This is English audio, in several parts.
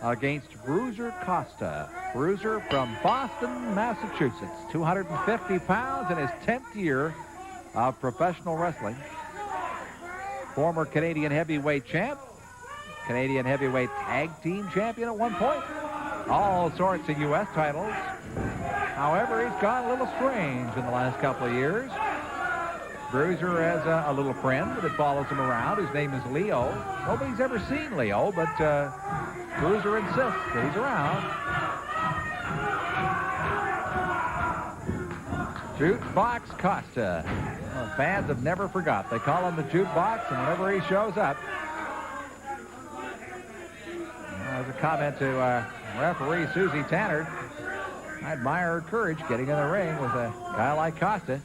against Bruiser Costa. Bruiser from Boston, Massachusetts, 250 pounds in his 10th year of professional wrestling. Former Canadian heavyweight champ, Canadian heavyweight tag team champion at one point. All sorts of U.S. titles. However, he's gone a little strange in the last couple of years. Bruiser has a little friend that follows him around. His name is Leo. Nobody's ever seen Leo, but Bruiser insists that he's around. Jukebox Costa. Well, fans have never forgot. They call him the Jukebox, and whenever he shows up, there's a comment to referee Susie Tanner. I admire her courage getting in the ring with a guy like Costa.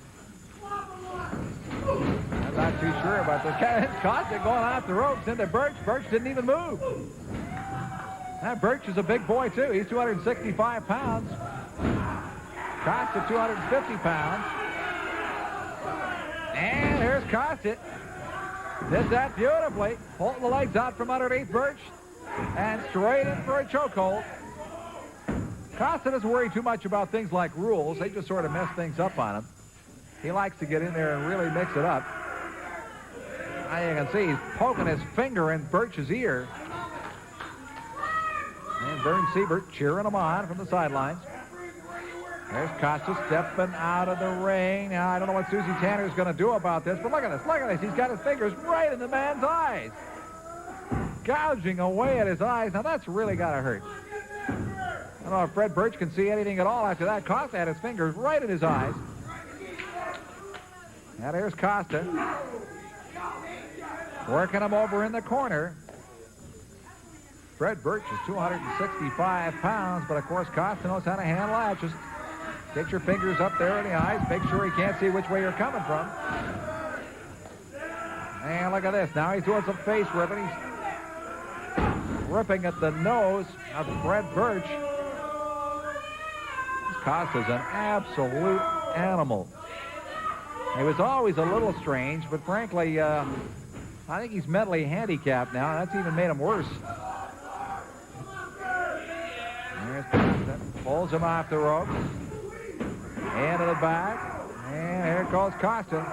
I'm not too sure about this guy. Costa going off the ropes into Birch. Birch didn't even move. That Birch is a big boy, too. He's 265 pounds. Costa, 250 pounds. And here's Costa. Did that beautifully. Pulling the legs out from underneath Birch. And straight in for a chokehold. Costa doesn't worry too much about things like rules. They just sort of mess things up on him. He likes to get in there and really mix it up. Now you can see he's poking his finger in Birch's ear. And Vern Siebert cheering him on from the sidelines. There's Costa stepping out of the ring. Now, I don't know what Susie Tanner's going to do about this, but look at this. Look at this. He's got his fingers right in the man's eyes. Gouging away at his eyes. Now, that's really got to hurt. I don't know if Fred Birch can see anything at all after that. Costa had his fingers right in his eyes. Now, there's Costa. Working him over in the corner. Fred Birch is 265 pounds, but of course Costa knows how to handle that. Just get your fingers up there in the eyes. Make sure he can't see which way you're coming from. And look at this. Now he's doing some face ripping. He's ripping at the nose of Fred Birch. Costa's an absolute animal. He was always a little strange, but frankly, I think he's mentally handicapped now. That's even made him worse. There's Costa. Pulls him off the ropes. Into the back. And here goes Costa.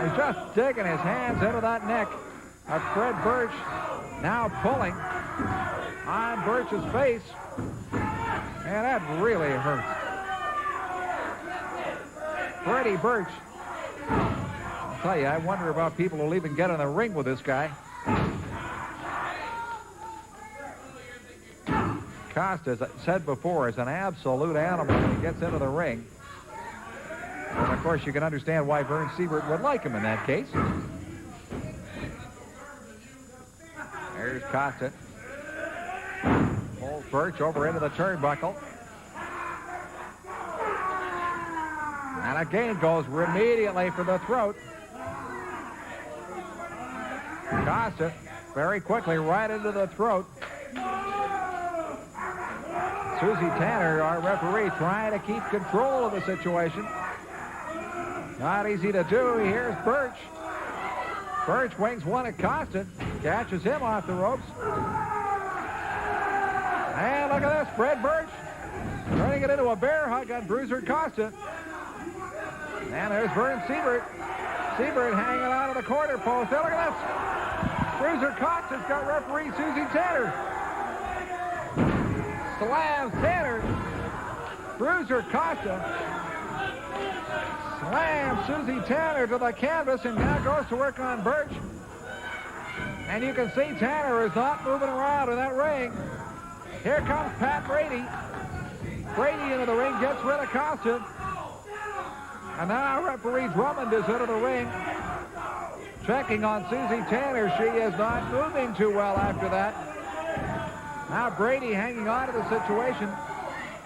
He's just digging his hands into that neck of Fred Birch. Now pulling on Birch's face. And that really hurts. Freddie Birch. I'll tell you, I wonder about people who'll even get in the ring with this guy. Costa, as I said before, is an absolute animal when he gets into the ring. And, of course, you can understand why Vern Siebert would like him in that case. There's Costa. Pulls Birch over into the turnbuckle. And again goes immediately for the throat. Costa very quickly right into the throat. Susie Tanner, our referee, trying to keep control of the situation. Not easy to do. Here's Birch. Birch wings one at Costa. Catches him off the ropes. And look at this. Fred Birch turning it into a bear hug on Bruiser Costa. And there's Vern Siebert. Siebert hanging out of the corner post. Now look at this. Bruiser Costa's got referee Susie Tanner. Slams Tanner. Bruiser Costa slams Susie Tanner to the canvas and now goes to work on Birch. And you can see Tanner is not moving around in that ring. Here comes Pat Brady. Brady into the ring, gets rid of Costa. And now referee Drummond is into the ring. Checking on Susie Tanner. She is not moving too well after that. Now Brady hanging on to the situation.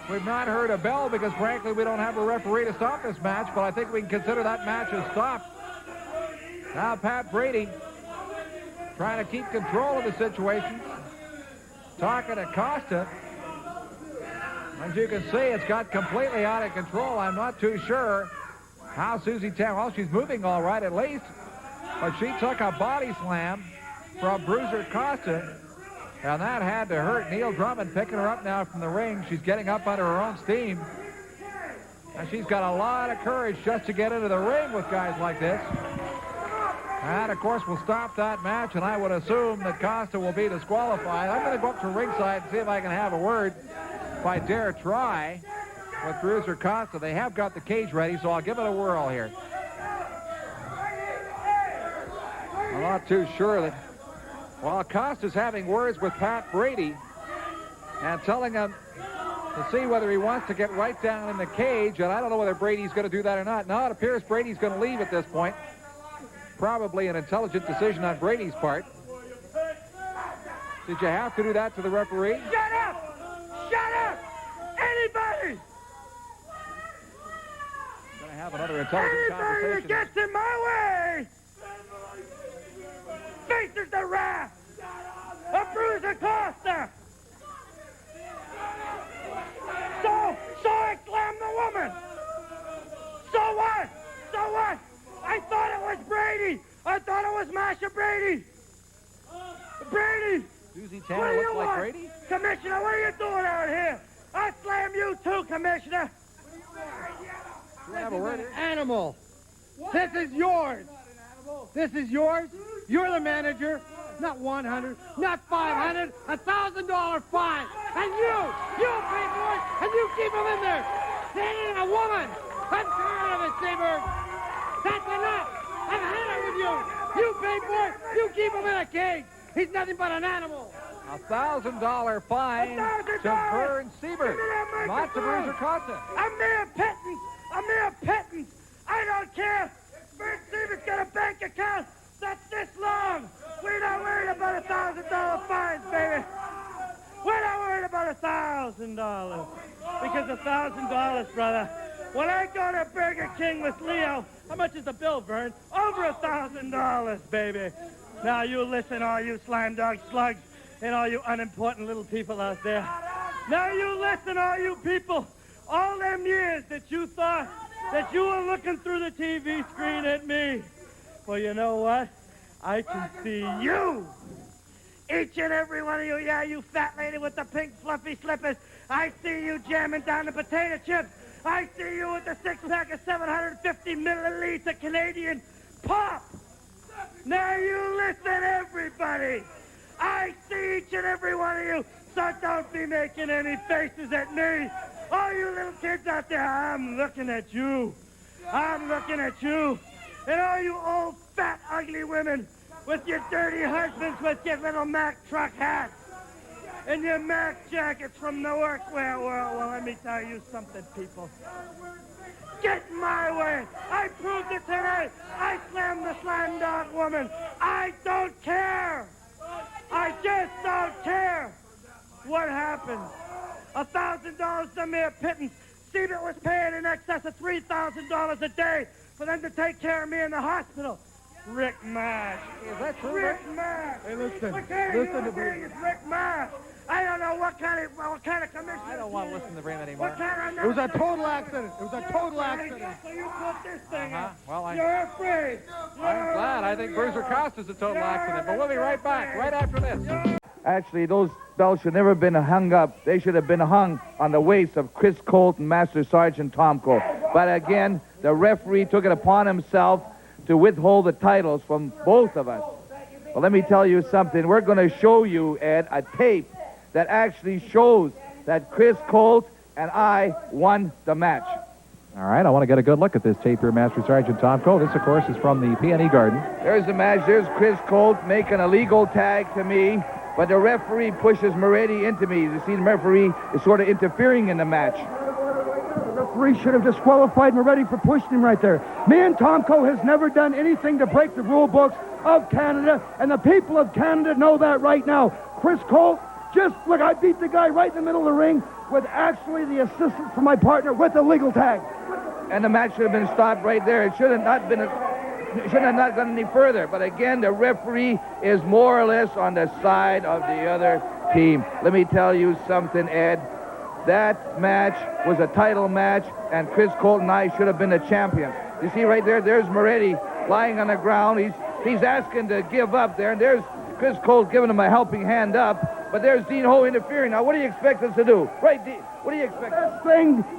We've not heard a bell because, frankly, we don't have a referee to stop this match, but I think we can consider that match as stopped. Now Pat Brady trying to keep control of the situation. Talking to Costa. As you can see, it's got completely out of control. I'm not too sure how Susie Tanner, well, she's moving all right at least, but she took a body slam from Bruiser Costa. And that had to hurt. Neil Drummond picking her up now from the ring. She's getting up under her own steam. And she's got a lot of courage just to get into the ring with guys like this. And, of course, we'll stop that match, and I would assume that Costa will be disqualified. I'm going to go up to ringside and see if I can have a word, if I dare try, with Bruiser Costa. They have got the cage ready, so I'll give it a whirl here. I'm not too sure that... While Costa's having words with Pat Brady and telling him to see whether he wants to get right down in the cage, and I don't know whether Brady's going to do that or not. Now it appears Brady's going to leave at this point. Probably an intelligent decision on Brady's part. Did you have to do that to the referee? Shut up! Shut up! Anybody! Going to have another intelligent conversation. Anybody that gets in my way faces the wrath of Bruiser Costa. So I slammed the woman. So what? So what? I thought it was Brady. I thought it was Masha Brady. Brady. Susie Tanner looks like want? Brady? Commissioner, what are you doing out here? I slam you too, Commissioner. Do we have a word here? Animal. This is yours. This is yours. You're the manager. Not 100, not 500, $1,000 fine. And you pay for it, and you keep him in there. Standing a woman. I'm tired of it, Seaberg. That's enough. I've had it with you. You pay for it. You keep him in a cage. He's nothing but an animal. $1,000 fine to Vern Seaberg, not to Bruiser Costa. A mere pittance. A mere pittance. I don't care. Vern Seaberg's got a bank account that's this long. We're not worried about $1,000 fines, baby. We're not worried about $1,000. Because $1,000, brother, when I go to Burger King with Leo, how much is the bill, Vern? Over $1,000, baby. Now you listen, all you slime dog slugs and all you unimportant little people out there. Now you listen, all you people. All them years that you thought that you were looking through the TV screen at me. Well, you know what? I can see you. Each and every one of you, yeah, you fat lady with the pink fluffy slippers. I see you jamming down the potato chips. I see you with the six-pack of 750 milliliter Canadian pop. Now you listen, everybody. I see each and every one of you, so don't be making any faces at me. All you little kids out there, I'm looking at you. I'm looking at you. And all you old, fat, ugly women with your dirty husbands with your little Mack truck hats and your Mack jackets from the workwear world. Well, let me tell you something, people. Get in my way. I proved it today. I slammed the slime dog woman. I don't care. I just don't care. What happened? $1,000 is a mere pittance. Siebert was paying in excess of $3,000 a day for them to take care of me in the hospital. Rick Mash. Is that true? Rick Mash. Hey, listen. What kind of human being is Rick Mash? I don't know what kind of commissioner. I don't want to listen to Brady anymore. What kind of... It was a total accident. It was a total accident. So you put this thing up. Well, You're afraid. I'm glad. I think Bruiser Costa's a total accident, but we'll be right back, right after this. Actually, those belts should never have been hung up. They should have been hung on the waist of Chris Colt and Master Sergeant Tomkos. But again, the referee took it upon himself to withhold the titles from both of us. Well, let me tell you something. We're going to show you, Ed, a tape that actually shows that Chris Colt and I won the match. All right, I want to get a good look at this tape here, Master Sergeant Tomko. This, of course, is from the Peony Garden. There's the match. There's Chris Colt making a legal tag to me, but the referee pushes Moretti into me. You see, the referee is sort of interfering in the match. The referee should have disqualified Moretti for pushing him right there. Me and Tomko has never done anything to break the rule books of Canada, and the people of Canada know that right now. Chris Colt, just look, I beat the guy right in the middle of the ring with actually the assistance from my partner with a legal tag. And the match should have been stopped right there. It should have not been. It should have not gone any further. But again, the referee is more or less on the side of the other team. Let me tell you something, Ed. That match was a title match, and Chris Colt and I should have been the champions. You see right there, there's Moretti lying on the ground. He's asking to give up there, and there's Chris Colt giving him a helping hand up. But there's Dean Ho interfering. Now, what do you expect us to do? Right, Dean? What do you expect?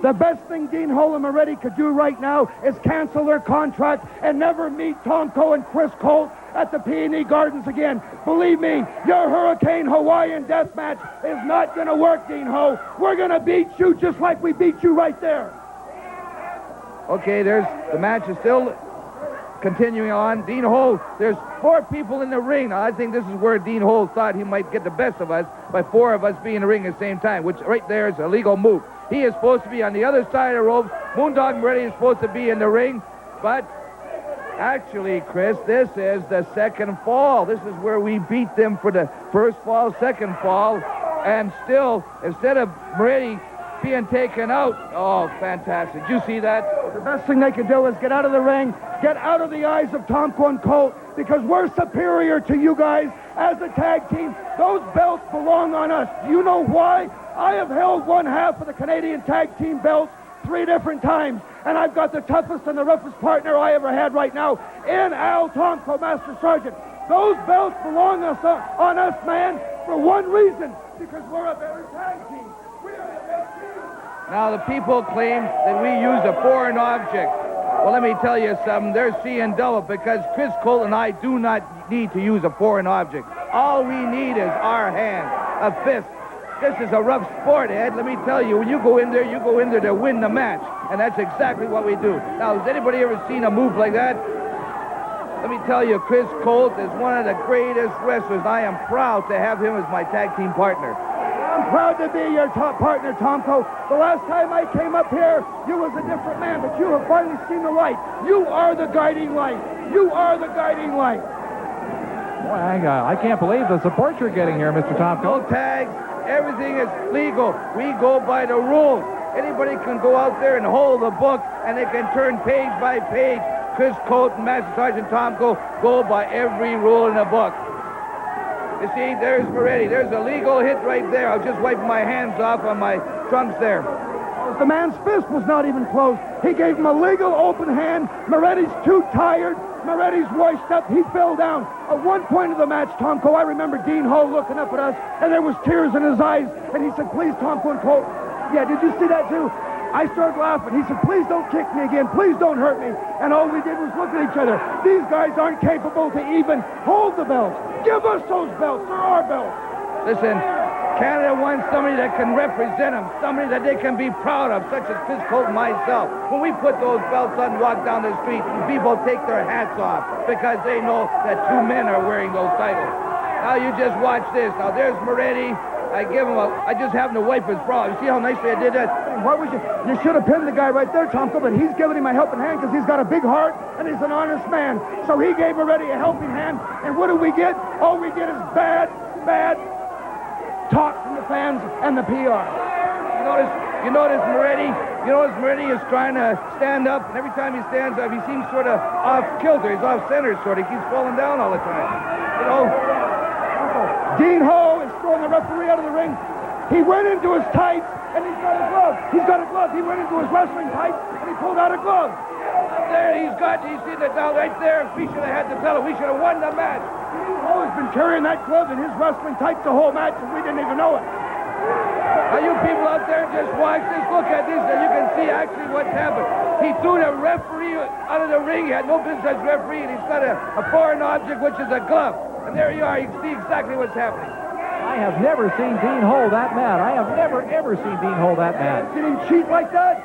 The best thing Dean Ho and Moretti could do right now is cancel their contract and never meet Tomko and Chris Colt at the Peony Gardens again. Believe me, your Hurricane Hawaiian death match is not going to work, Dean Ho. We're going to beat you just like we beat you right there. Okay, the match is still continuing on. Dean Ho, there's 4 people in the ring. Now, I think this is where Dean Ho thought he might get the best of us by 4 of us being in the ring at the same time, which right there is a legal move. He is supposed to be on the other side of the rope. Moondog Moretti is supposed to be in the ring, but actually, Chris, this is the second fall. This is where we beat them for the first fall, second fall, and still, instead of Moretti being taken out, oh, fantastic. Did you see that? The best thing they could do is get out of the ring, get out of the eyes of Tomko and Colt, because we're superior to you guys as a tag team. Those belts belong on us. Do you know why? I have held one half of the Canadian tag team belts 3 different times, and I've got the toughest and the roughest partner I ever had right now in Al Tomko, Master Sergeant. Those belts belong on us, man, for one reason, because we're a better tag team. We are the best team. Now, the people claim that we use a foreign object. Well, let me tell you something. They're seeing double, because Chris Colt and I do not need to use a foreign object. All we need is our hand, a fist. This is a rough sport, Ed. Let me tell you, when you go in there to win the match. And that's exactly what we do. Now, has anybody ever seen a move like that? Let me tell you, Chris Colt is one of the greatest wrestlers. I am proud to have him as my tag team partner. I'm proud to be your top partner, Tomko. The last time I came up here, you was a different man, but you have finally seen the light. You are the guiding light. You are the guiding light. Boy, I can't believe the support you're getting here, Mr. Tomko. No tags. Everything is legal. We go by the rules. Anybody can go out there and hold the book, and they can turn page by page. Chris Colt and Master Sergeant Tomko go by every rule in the book. You see, there's Moretti. There's a legal hit right there. I was just wiping my hands off on my trunks there. The man's fist was not even closed. He gave him a legal open hand. Moretti's too tired. Moretti's washed up. He fell down. At one point of the match, Tomko, I remember Dean Ho looking up at us, and there was tears in his eyes, and he said, please, Tomko and Colt. Yeah, did you see that too? I started laughing. He said, please don't kick me again. Please don't hurt me. And all we did was look at each other. These guys aren't capable to even hold the belts. Give us those belts. They're our belts. Listen, Canada wants somebody that can represent them, somebody that they can be proud of, such as Chris Colt and myself. When we put those belts on and walk down the street, people take their hats off because they know that 2 men are wearing those titles. Now you just watch this. Now there's Moretti. I just happened to wipe his brow. You see how nicely I did that? Why would you? You should have pinned the guy right there, Tomko, but he's giving him a helping hand because he's got a big heart and he's an honest man. So he gave Moretti a helping hand, and what do we get? All we get is bad talk from the fans and the PR. You notice Moretti is trying to stand up, and every time he stands up, he seems sort of off kilter. He's off center, sort of. He keeps falling down all the time. You know. Dean Ho is throwing the referee out of the ring. He went into his tights, and he's got a glove. He's got a glove. He went into his wrestling tights, and he pulled out a glove. There, you see that now right there. We should have had the fellow. We should have won the match. Dean Ho has been carrying that glove in his wrestling tights the whole match, and we didn't even know it. Now, you people out there, just watch this. Look at this, and you can see actually what's happened. He threw the referee out of the ring. He had no business as referee, and he's got a foreign object, which is a glove. And there you are. You can see exactly what's happening. I have never seen Dean Ho that mad. I have never, ever seen Dean Ho that mad. Did he cheat like that?